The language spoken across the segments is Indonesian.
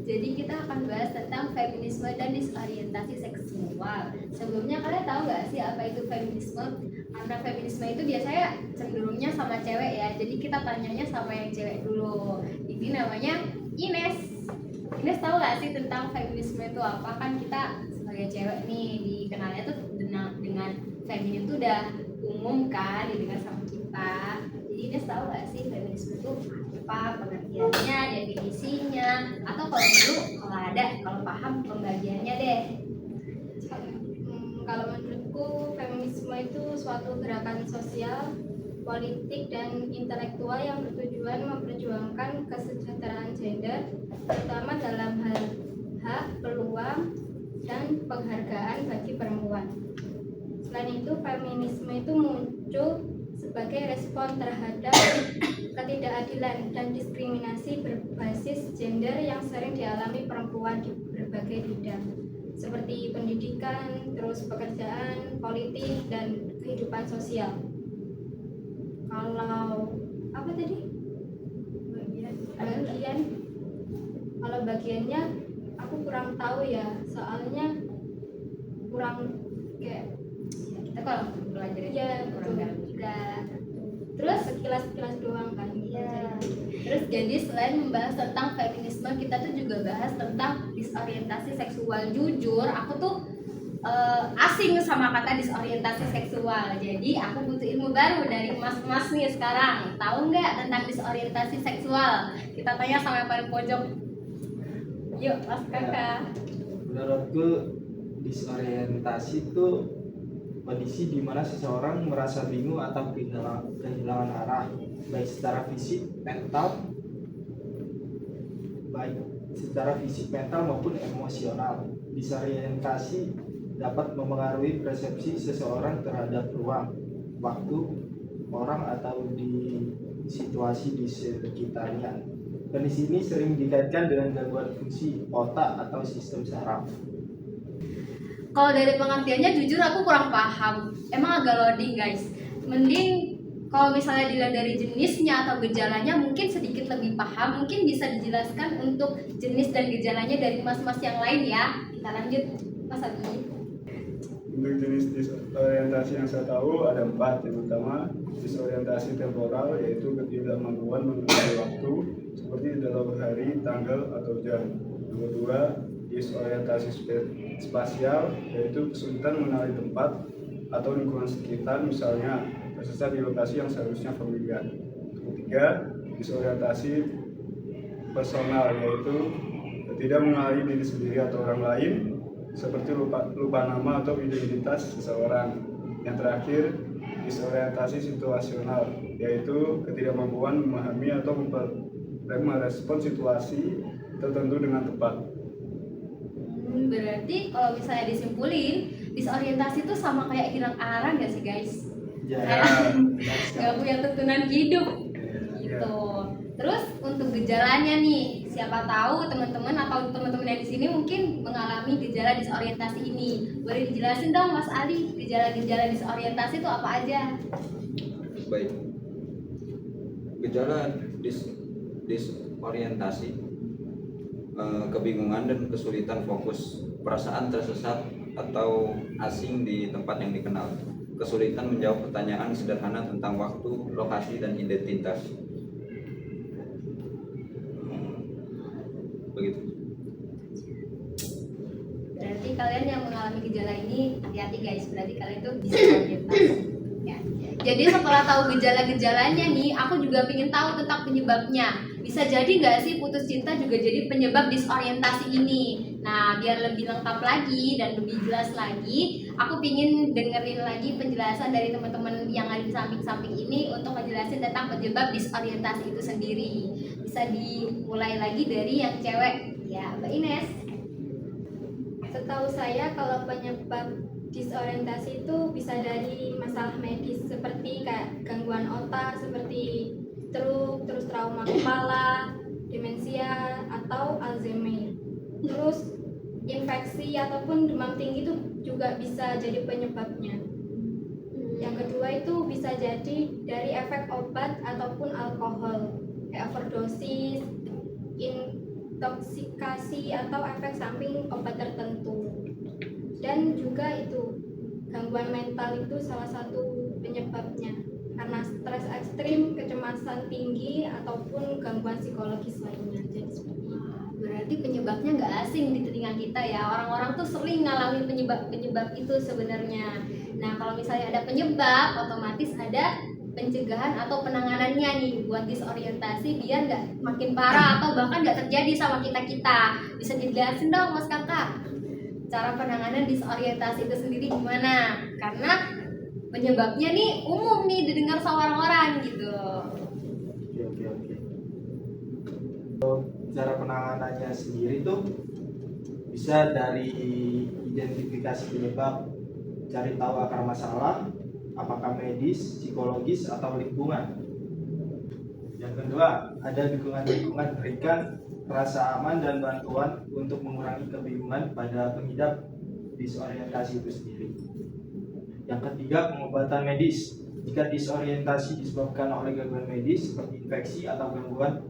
Jadi kita akan bahas tentang feminisme dan disorientasi seksual. Sebelumnya kalian tahu nggak sih apa itu feminisme? Karena feminisme itu biasanya cenderungnya sama cewek ya. Jadi kita tanyanya sama yang cewek dulu. Ini namanya Ines. Ines tahu nggak sih tentang feminisme itu apa? Kan kita sebagai cewek nih dikenalnya tuh dengan feminim itu udah umum kan didengar sama kita. Jadi Ines tahu nggak sih feminisme itu apa pengertiannya, definisinya, atau kalau dulu kalau ada, kalau paham pembagiannya deh. Kalau menurutku feminisme itu suatu gerakan sosial, politik, dan intelektual yang bertujuan memperjuangkan kesejahteraan gender, terutama dalam hal hak, peluang, dan penghargaan bagi perempuan. Selain itu, feminisme itu muncul sebagai respon terhadap ketidakadilan dan diskriminasi berbasis gender yang sering dialami perempuan di berbagai bidang seperti pendidikan, terus pekerjaan, politik, dan kehidupan sosial. Kalau apa tadi? Bagian. Kalau bagiannya aku kurang tahu ya, soalnya kurang kayak Kita kalau belajar itu ya kurang dalam juga. Terus sekilas-sekilas doang kan. Iya. Terus jadi selain membahas tentang feminisme, kita tuh juga bahas tentang disorientasi seksual. Jujur, aku tuh asing sama kata disorientasi seksual. Jadi aku butuh ilmu baru dari mas-mas nih sekarang. Tahu nggak tentang disorientasi seksual? Kita tanya sama yang paling pojok. Yuk, mas kakak. Menurutku disorientasi itu kondisi di mana seseorang merasa bingung atau kehilangan arah, baik secara fisik, mental maupun emosional. Disorientasi dapat memengaruhi persepsi seseorang terhadap ruang, waktu, orang atau di situasi di sekitarnya. Kondisi ini sering dikaitkan dengan gangguan fungsi otak atau sistem saraf. Kalau dari pengertiannya jujur aku kurang paham. Emang agak loading guys. Mending kalau misalnya dilihat dari jenisnya atau gejalanya mungkin sedikit lebih paham. Mungkin bisa dijelaskan untuk jenis dan gejalanya dari mas-mas yang lain ya. Kita lanjut Mas Abi. Untuk jenis disorientasi yang saya tahu ada 4. Yang pertama disorientasi temporal, yaitu ketidakmampuan mengenali waktu seperti dalam hari, tanggal, atau jam. Yang kedua disorientasi spasial, yaitu kesulitan mengenali tempat atau lingkungan sekitar, misalnya tersesat di lokasi yang seharusnya familiar. Ketiga disorientasi personal, yaitu tidak mengenali diri sendiri atau orang lain, seperti lupa nama atau identitas seseorang. Yang terakhir disorientasi situasional, yaitu ketidakmampuan memahami atau merespon situasi tertentu dengan tepat. Berarti kalau misalnya disimpulin disorientasi itu sama kayak hilang arah nggak sih guys? Ya, Gak punya tuntunan hidup gitu. Terus untuk gejalanya nih, siapa tahu teman-teman atau teman-teman yang di sini mungkin mengalami gejala disorientasi ini. Boleh dijelasin dong Mas Ali, gejala-gejala disorientasi itu apa aja? Baik. Gejala disorientasi, kebingungan dan kesulitan fokus, perasaan tersesat atau asing di tempat yang dikenal, kesulitan menjawab pertanyaan sederhana tentang waktu, lokasi, dan identitas. Begitu. Berarti kalian yang mengalami gejala ini hati-hati guys, berarti kalian tuh disorientasi. Ya. Jadi setelah tahu gejala-gejalanya nih, aku juga ingin tahu tentang penyebabnya. Bisa jadi nggak sih putus cinta juga jadi penyebab disorientasi ini? Nah, biar lebih lengkap lagi dan lebih jelas lagi, aku ingin dengerin lagi penjelasan dari teman-teman yang ada di samping-samping ini untuk menjelasin tentang penyebab disorientasi itu sendiri. Bisa dimulai lagi dari yang cewek, ya Mbak Ines. Setahu saya kalau penyebab disorientasi itu bisa dari masalah medis seperti kayak gangguan otak seperti stroke, terus trauma kepala, demensia, atau Alzheimer. Terus infeksi ataupun demam tinggi itu juga bisa jadi penyebabnya. Yang kedua itu bisa jadi dari efek obat ataupun alkohol kayak overdosis, intoksikasi atau efek samping obat tertentu. Dan juga itu gangguan mental itu salah satu penyebabnya karena stres ekstrim, kecemasan tinggi ataupun gangguan psikologis lainnya. Jadi seperti itu. Berarti penyebabnya nggak asing di telinga kita ya. Orang-orang tuh sering ngalamin penyebab itu sebenarnya. Nah, kalau misalnya ada penyebab, otomatis ada pencegahan atau penanganannya nih buat disorientasi biar nggak makin parah atau bahkan nggak terjadi sama kita-kita. Bisa dijelasin dong Mas Kakak, cara penanganan disorientasi itu sendiri gimana? Karena penyebabnya nih umum nih didengar sama orang-orang gitu. Oke. Cara penanganannya sendiri tuh bisa dari identifikasi penyebab, cari tahu akar masalah, apakah medis, psikologis, atau lingkungan. Yang kedua, ada dukungan-dukungan berikan rasa aman dan bantuan untuk mengurangi kebingungan pada pengidap disorientasi itu sendiri. Yang ketiga, pengobatan medis. Jika disorientasi disebabkan oleh gangguan medis seperti infeksi atau gangguan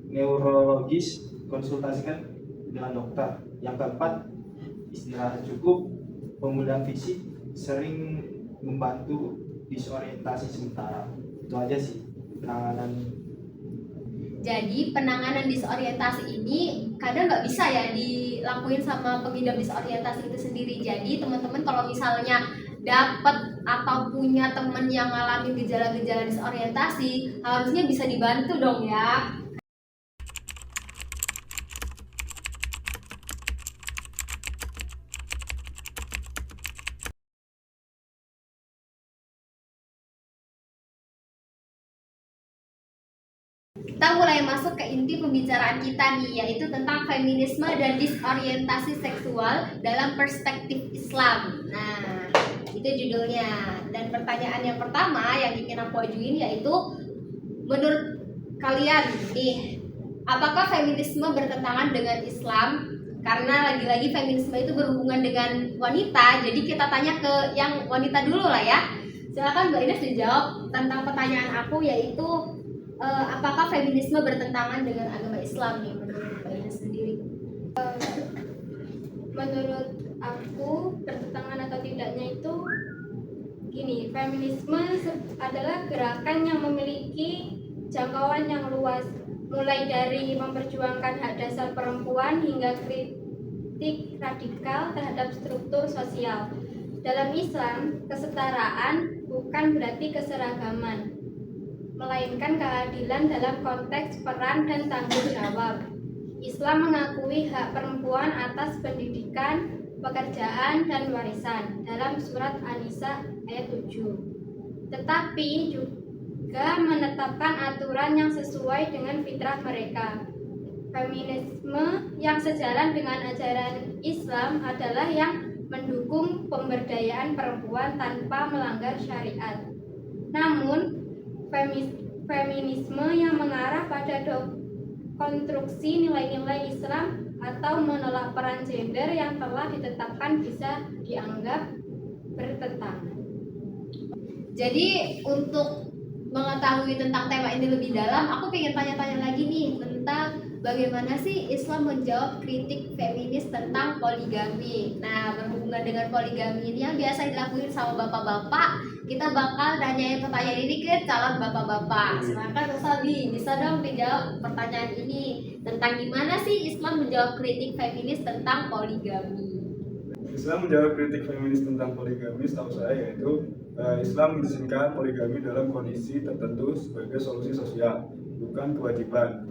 neurologis, konsultasikan dengan dokter. Yang keempat, istirahat cukup, pemulihan fisik sering membantu disorientasi sementara. Itu aja sih penanganan. Jadi penanganan disorientasi ini kadang nggak bisa ya dilakuin sama pengidap disorientasi itu sendiri. Jadi teman-teman kalau misalnya dapat atau punya teman yang ngalamin gejala-gejala disorientasi, harusnya bisa dibantu dong ya. Kita mulai masuk ke inti pembicaraan kita nih, yaitu tentang feminisme dan disorientasi seksual dalam perspektif Islam. Nah, itu judulnya. Dan pertanyaan yang pertama yang ingin aku ajuin yaitu, menurut kalian nih, apakah feminisme bertentangan dengan Islam? Karena lagi-lagi feminisme itu berhubungan dengan wanita, jadi kita tanya ke yang wanita dulu lah ya. Silakan Mbak Ines dijawab tentang pertanyaan aku, yaitu apakah feminisme bertentangan dengan agama Islam nih menurut Mbak Ines sendiri? Menurut aku bertentangan atau tidaknya itu gini, feminisme adalah gerakan yang memiliki jangkauan yang luas, mulai dari memperjuangkan hak dasar perempuan hingga kritik radikal terhadap struktur sosial. Dalam Islam, kesetaraan bukan berarti keseragaman, melainkan keadilan dalam konteks peran dan tanggung jawab. Islam mengakui hak perempuan atas pendidikan, pekerjaan, dan warisan dalam surat An-Nisa ayat 7. Tetapi juga menetapkan aturan yang sesuai dengan fitrah mereka. Feminisme yang sejalan dengan ajaran Islam adalah yang mendukung pemberdayaan perempuan tanpa melanggar syariat. Namun, feminisme yang mengarah pada konstruksi nilai-nilai Islam atau menolak peran gender yang telah ditetapkan bisa dianggap bertentangan. Jadi untuk mengetahui tentang tema ini lebih dalam, aku pengen tanya-tanya lagi nih tentang bagaimana sih Islam menjawab kritik feminis tentang poligami. Nah, berhubungan dengan poligami ini yang biasa dilakuin sama bapak-bapak, kita bakal nanyain pertanyaan ini ke calon bapak-bapak. Silakan Mas Albi, bisa dong dijawab pertanyaan ini tentang gimana sih Islam menjawab kritik feminis tentang poligami. Islam menjawab kritik feminis tentang poligami, setahu saya yaitu Islam mengizinkan poligami dalam kondisi tertentu sebagai solusi sosial, bukan kewajiban.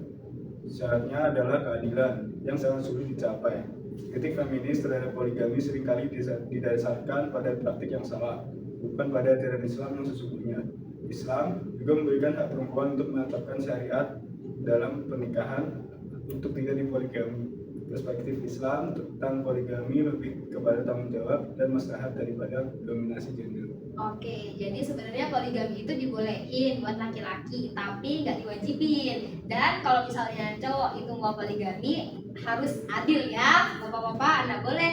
Syaratnya adalah keadilan yang sangat sulit dicapai. Kritik feminis terhadap poligami seringkali didasarkan pada praktik yang salah, bukan pada ajaran Islam yang sesungguhnya. Islam juga memberikan hak perempuan untuk menetapkan syariat dalam pernikahan untuk tidak dipoligami. Perspektif Islam tentang poligami lebih kepada tanggung jawab dan maslahat daripada dominasi gender. Oke, jadi sebenarnya poligami itu dibolehin buat laki-laki, tapi nggak diwajibin. Dan kalau misalnya cowok itu mau poligami, harus adil ya, bapak-bapak, nggak boleh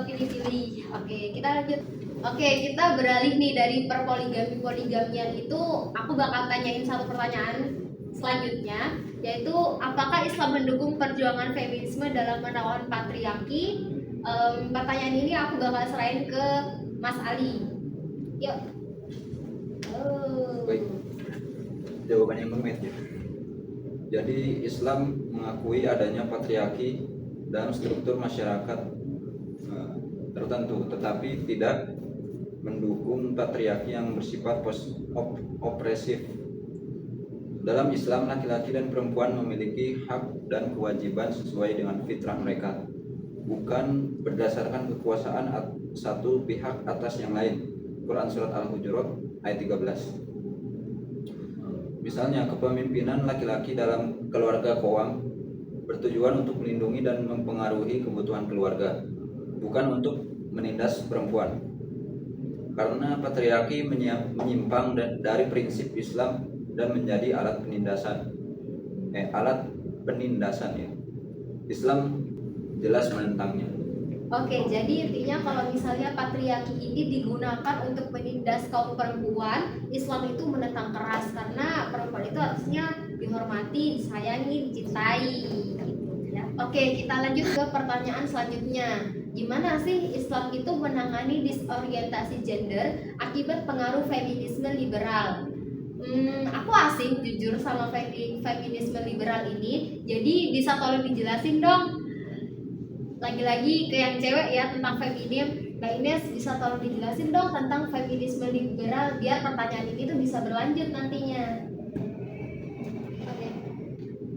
pilih-pilih. Oke, kita lanjut. Oke, kita beralih nih dari perpoligami-poligamian itu. Aku bakal tanyain satu pertanyaan selanjutnya. yaitu apakah Islam mendukung perjuangan feminisme dalam melawan patriarki? Pertanyaan ini aku bakal serahin ke Mas Ali. Yuk. Baik. Jawaban yang rumit ya. Jadi Islam mengakui adanya patriarki dalam struktur masyarakat tertentu, tetapi tidak mendukung patriarki yang bersifat opresif. Dalam Islam, laki-laki dan perempuan memiliki hak dan kewajiban sesuai dengan fitrah mereka, bukan berdasarkan kekuasaan satu pihak atas yang lain. Quran Surat Al-Hujurat ayat 13. Misalnya, kepemimpinan laki-laki dalam keluarga kawam bertujuan untuk melindungi dan mempengaruhi kebutuhan keluarga, bukan untuk menindas perempuan. Karena patriarki menyimpang dari prinsip Islam dan menjadi alat penindasan ya. Islam jelas menentangnya. Oke, jadi intinya kalau misalnya patriarki ini digunakan untuk menindas kaum perempuan, Islam itu menentang keras karena perempuan itu harusnya dihormati, disayangi, dicintai gitu ya. Oke, kita lanjut ke pertanyaan selanjutnya. Gimana sih Islam itu menangani disorientasi gender akibat pengaruh feminisme liberal? Aku asing jujur sama feminisme liberal ini, jadi bisa tolong dijelasin dong. Lagi-lagi ke yang cewek ya tentang feminim. Mbak Ines bisa tolong dijelasin dong tentang feminisme liberal biar pertanyaan ini tuh bisa berlanjut nantinya. Oke.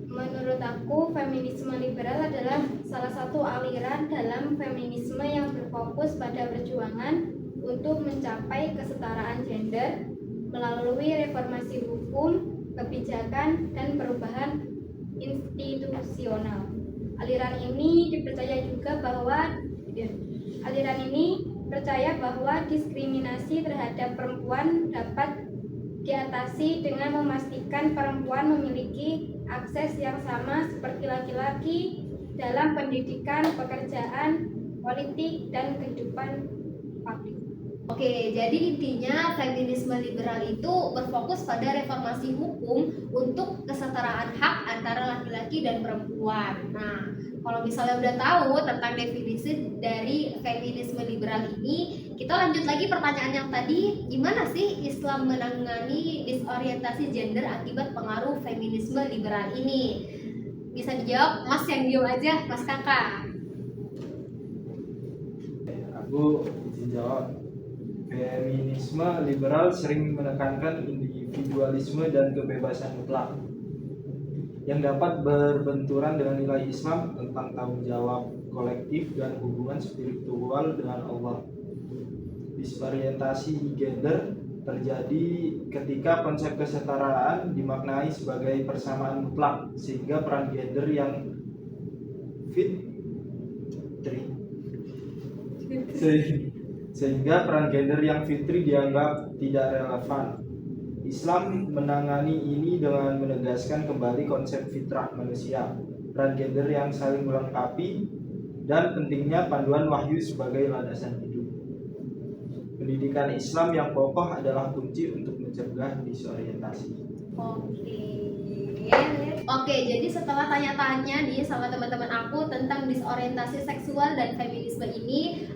Menurut aku, feminisme liberal adalah salah satu aliran dalam feminisme yang berfokus pada perjuangan untuk mencapai kesetaraan gender melalui reformasi hukum, kebijakan, dan perubahan institusional. Aliran ini percaya bahwa diskriminasi terhadap perempuan dapat diatasi dengan memastikan perempuan memiliki akses yang sama seperti laki-laki dalam pendidikan, pekerjaan, politik, dan kehidupan publik. Oke, jadi intinya feminisme liberal itu berfokus pada reformasi hukum untuk kesetaraan hak antara laki-laki dan perempuan. Nah, kalau misalnya udah tahu tentang definisi dari feminisme liberal ini, kita lanjut lagi pertanyaan yang tadi, gimana sih Islam menangani disorientasi gender akibat pengaruh feminisme liberal ini? Bisa dijawab, Mas yang diam aja, Mas Kakak. Aku izin jawab. Feminisme liberal sering menekankan individualisme dan kebebasan mutlak yang dapat berbenturan dengan nilai Islam tentang tanggung jawab kolektif dan hubungan spiritual dengan Allah. Disorientasi gender terjadi ketika konsep kesetaraan dimaknai sebagai persamaan mutlak, sehingga peran gender yang fitri dianggap tidak relevan. Islam menangani ini dengan menegaskan kembali konsep fitrah manusia, peran gender yang saling melengkapi, dan pentingnya panduan wahyu sebagai landasan hidup. Pendidikan Islam yang kokoh adalah kunci untuk mencegah disorientasi. Oke, jadi setelah tanya-tanya nih sama teman-teman aku tentang disorientasi seksual dan feminisme ini,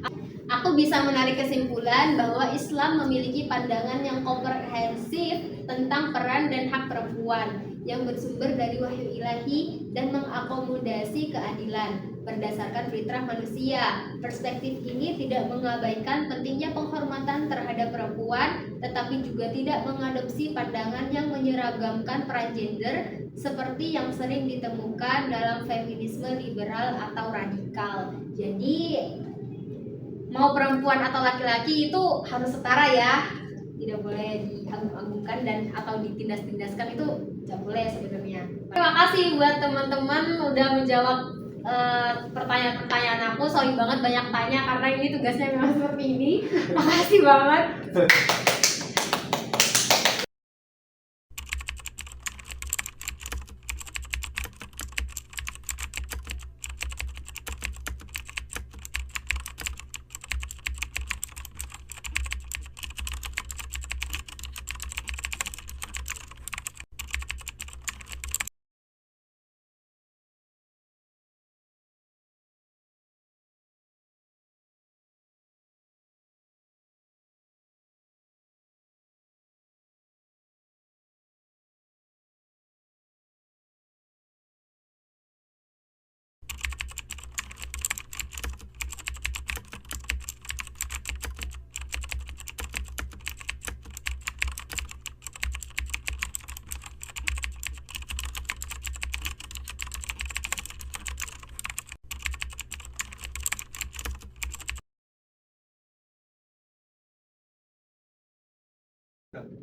aku bisa menarik kesimpulan bahwa Islam memiliki pandangan yang komprehensif tentang peran dan hak perempuan yang bersumber dari wahyu ilahi dan mengakomodasi keadilan berdasarkan fitrah manusia. Perspektif ini tidak mengabaikan pentingnya penghormatan terhadap perempuan, tetapi juga tidak mengadopsi pandangan yang menyeragamkan peran gender seperti yang sering ditemukan dalam feminisme liberal atau radikal. Jadi mau perempuan atau laki-laki itu harus setara ya, tidak boleh diagung-agungkan dan atau ditindas-tindaskan, itu tidak boleh sebenarnya. Terima kasih buat teman-teman udah menjawab pertanyaan-pertanyaan aku. Sorry banget banyak tanya karena ini tugasnya memang seperti ini. Makasih banget. Awalnya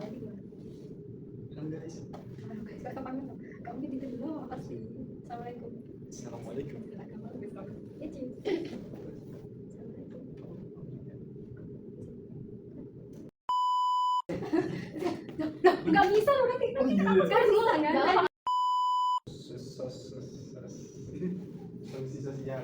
gimana? Enggak guys. Kamu gitu dulu apa sih? Assalamualaikum. Assalamualaikum. Nggak bisa berarti Oh, iya. sekarang ulang kan? Solusi sosial.